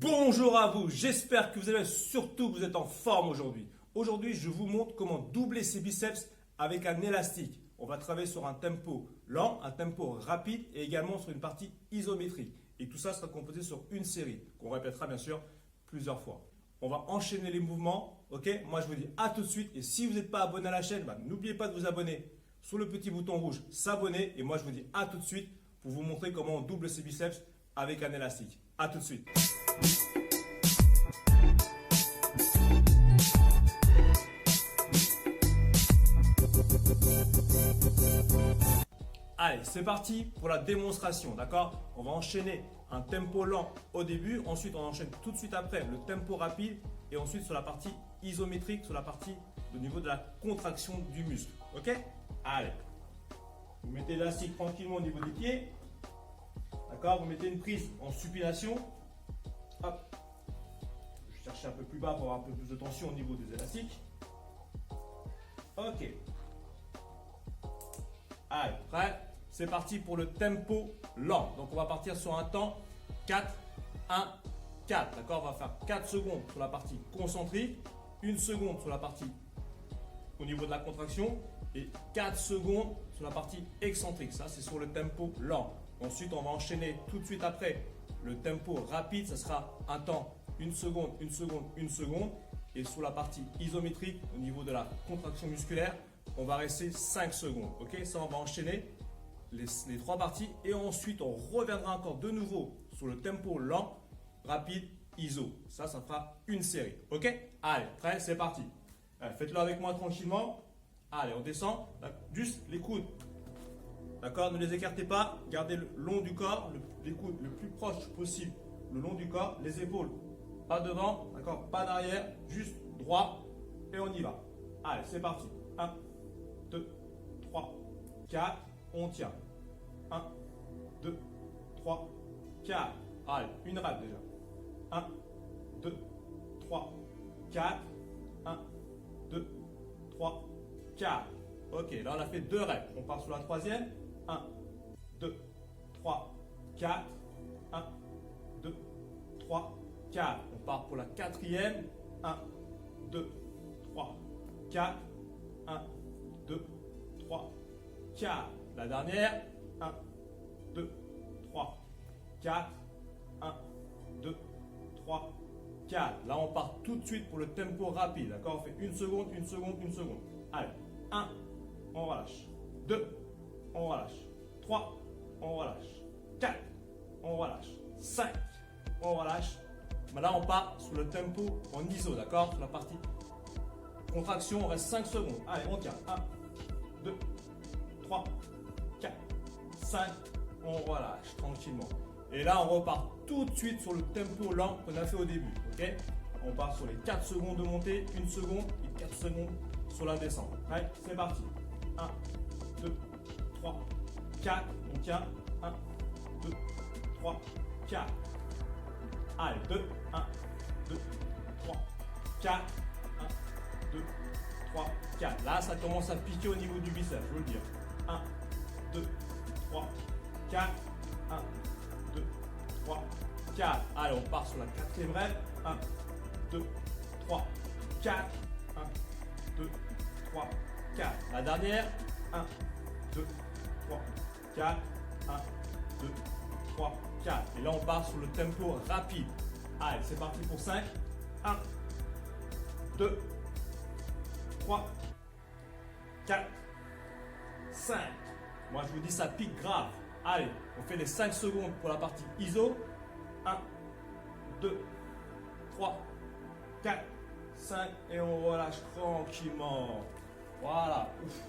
Bonjour à vous, j'espère que vous allez surtout que vous êtes en forme aujourd'hui. Aujourd'hui, je vous montre comment doubler ses biceps avec un élastique. On va travailler sur un tempo lent, un tempo rapide et également sur une partie isométrique. Et tout ça sera composé sur une série qu'on répétera bien sûr plusieurs fois. On va enchaîner les mouvements, ok? Moi je vous dis à tout de suite et si vous n'êtes pas abonné à la chaîne, n'oubliez pas de vous abonner sur le petit bouton rouge s'abonner et moi je vous dis à tout de suite pour vous montrer comment on double ses biceps avec un élastique. À tout de suite. Allez, c'est parti pour la démonstration, d'accord? On va enchaîner un tempo lent au début, ensuite on enchaîne tout de suite après le tempo rapide et ensuite sur la partie isométrique, sur la partie au niveau de la contraction du muscle, ok? Allez, vous mettez l'élastique tranquillement au niveau des pieds, d'accord? Vous mettez une prise en supination, hop, je vais chercher un peu plus bas pour avoir un peu plus de tension au niveau des élastiques, ok. Allez, prêt? C'est parti pour le tempo lent. Donc, on va partir sur un temps 4, 1, 4. D'accord? On va faire 4 secondes sur la partie concentrique, 1 seconde sur la partie au niveau de la contraction et 4 secondes sur la partie excentrique. Ça, c'est sur le tempo lent. Ensuite, on va enchaîner tout de suite après le tempo rapide. Ça sera un temps 1 seconde, 1 seconde, 1 seconde. Et sur la partie isométrique, au niveau de la contraction musculaire, on va rester 5 secondes. Ok, ça, on va enchaîner les 3 parties. Et ensuite, on reviendra encore de nouveau sur le tempo lent, rapide, iso. Ça fera une série. Ok, allez, prêt, c'est parti. Faites-le avec moi tranquillement. Allez, on descend. Juste les coudes. D'accord, ne les écartez pas. Gardez le long du corps, les coudes le plus proche possible, le long du corps, les épaules. Pas devant, d'accord, pas derrière, juste droit. Et on y va. Allez, c'est parti. 1, 2, 3, 4, on tient. 1, 2, 3, 4. Allez, une rep déjà. 1, 2, 3, 4. 1, 2, 3, 4. Ok, là on a fait 2 reps. On part sur la troisième. 1, 2, 3, 4. 1, 2, 3, 4. On part pour la quatrième. 1, 2, 3, 4. 1, 2, 3, 4. La dernière. 1, 2, 3, 4. 1, 2, 3, 4. Là, on part tout de suite pour le tempo rapide. D'accord? On fait 1 seconde, 1 seconde, 1 seconde. Allez. 1, on relâche. 2, on relâche. 3, on relâche. 4, on relâche. 5, on relâche. Là, on part sur le tempo en ISO. D'accord? Sur la partie contraction, on reste 5 secondes. Allez, on tient. 1, 2, 3, 4, 5. On relâche tranquillement. Et là, on repart tout de suite sur le tempo lent qu'on a fait au début. Ok? On part sur les 4 secondes de montée, 1 seconde et 4 secondes sur la descente. Allez, c'est parti. 1, 2, 3, 4. On tient. 1, 2, 3, 4. Allez, 2, 1, 2, 3, 4. 1, 2, 3, 4. Là, ça commence à piquer au niveau du biceps, je veux le dire. 1, 2, 3, 4. 1, 2, 3, 4. Allez, on part sur la quatrième rep. 1, 2, 3, 4. 1, 2, 3, 4. La dernière. 1, 2, 3, 4. 1, 2, 3, 4. Et là, on part sur le tempo rapide. Allez, c'est parti pour 5. 1, 2, 3, 4, 5. Moi, je vous dis, ça pique grave. Allez, on fait les 5 secondes pour la partie ISO. 1, 2, 3, 4, 5. Et on relâche tranquillement. Voilà. Ouf.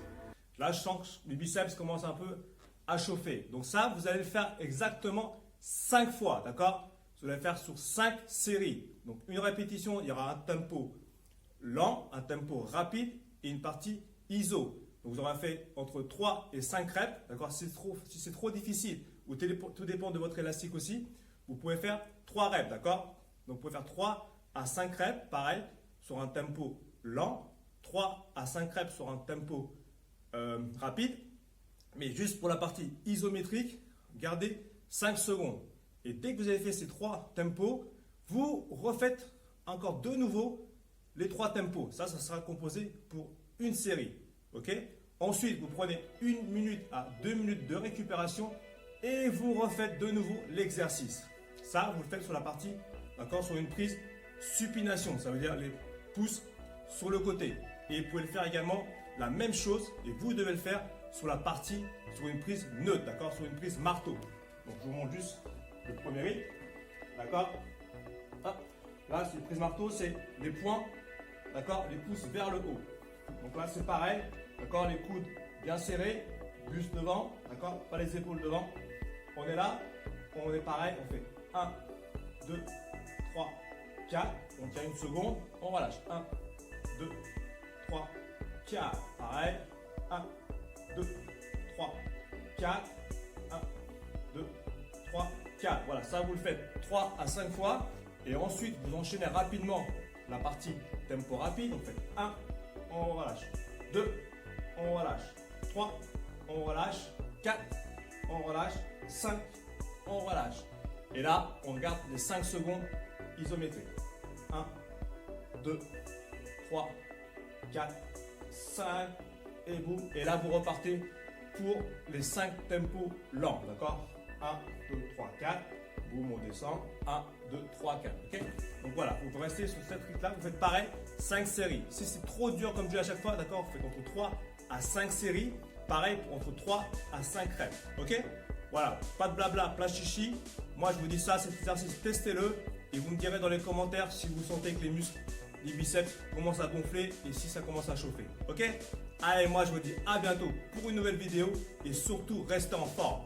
Là, je sens que les biceps commencent un peu à chauffer. Donc ça, vous allez le faire exactement 5 fois. D'accord? Vous allez le faire sur 5 séries. Donc une répétition, il y aura un tempo lent, un tempo rapide et une partie ISO. Donc vous aurez fait entre 3 et 5 reps. D'accord? Si c'est trop difficile, ou tout dépend de votre élastique aussi, vous pouvez faire 3 reps. D'accord? Donc vous pouvez faire 3 à 5 reps, pareil, sur un tempo lent. 3 à 5 reps sur un tempo rapide. Mais juste pour la partie isométrique, gardez 5 secondes. Et dès que vous avez fait ces 3 tempos, Vous refaites encore de nouveau les 3 tempos. Ça sera composé pour une série. Ok? Ensuite, vous prenez 1 minute à 2 minutes de récupération et vous refaites de nouveau l'exercice. Ça, vous le faites sur la partie, d'accord, sur une prise supination. Ça veut dire les pouces sur le côté. Et vous pouvez le faire également la même chose et vous devez le faire sur la partie, sur une prise neutre, d'accord, sur une prise marteau. Donc, je vous montre juste le premier rythme, d'accord. Là, c'est une prise marteau, c'est les poings, d'accord, les pouces vers le haut. Donc là, c'est pareil, d'accord, les coudes bien serrés, buste devant, d'accord, pas les épaules devant. On est là, on est pareil, on fait 1, 2, 3, 4, on tient une seconde, on relâche. 1, 2, 3, 4, pareil, 1, 2, 3, 4, 1, 2, 3, 4. Voilà, ça vous le faites 3 à 5 fois. Et ensuite, vous enchaînez rapidement la partie tempo rapide. On fait 1, on relâche. 2, on relâche. 3, on relâche. 4, on relâche. 5, on relâche. Et là, on garde les 5 secondes isométriques. 1, 2, 3, 4, 5, et boum. Et là, vous repartez pour les 5 tempos lents. D'accord? 1, 2, 3, 4. Boum, on descend. 1, 2, 3, 4. Ok? Donc voilà, vous restez sur cette rythme-là. Vous faites pareil, 5 séries. Si c'est trop dur comme je dis à chaque fois, d'accord, vous faites entre 3 à 5 séries. Pareil pour entre 3 à 5 reps. Ok? Voilà, pas de blabla, plat chichi. Moi, je vous dis ça, cet exercice, testez-le. Et vous me direz dans les commentaires si vous sentez que les muscles, les biceps commencent à gonfler et si ça commence à chauffer. Ok? Allez, moi, je vous dis à bientôt pour une nouvelle vidéo. Et surtout, restez en forme.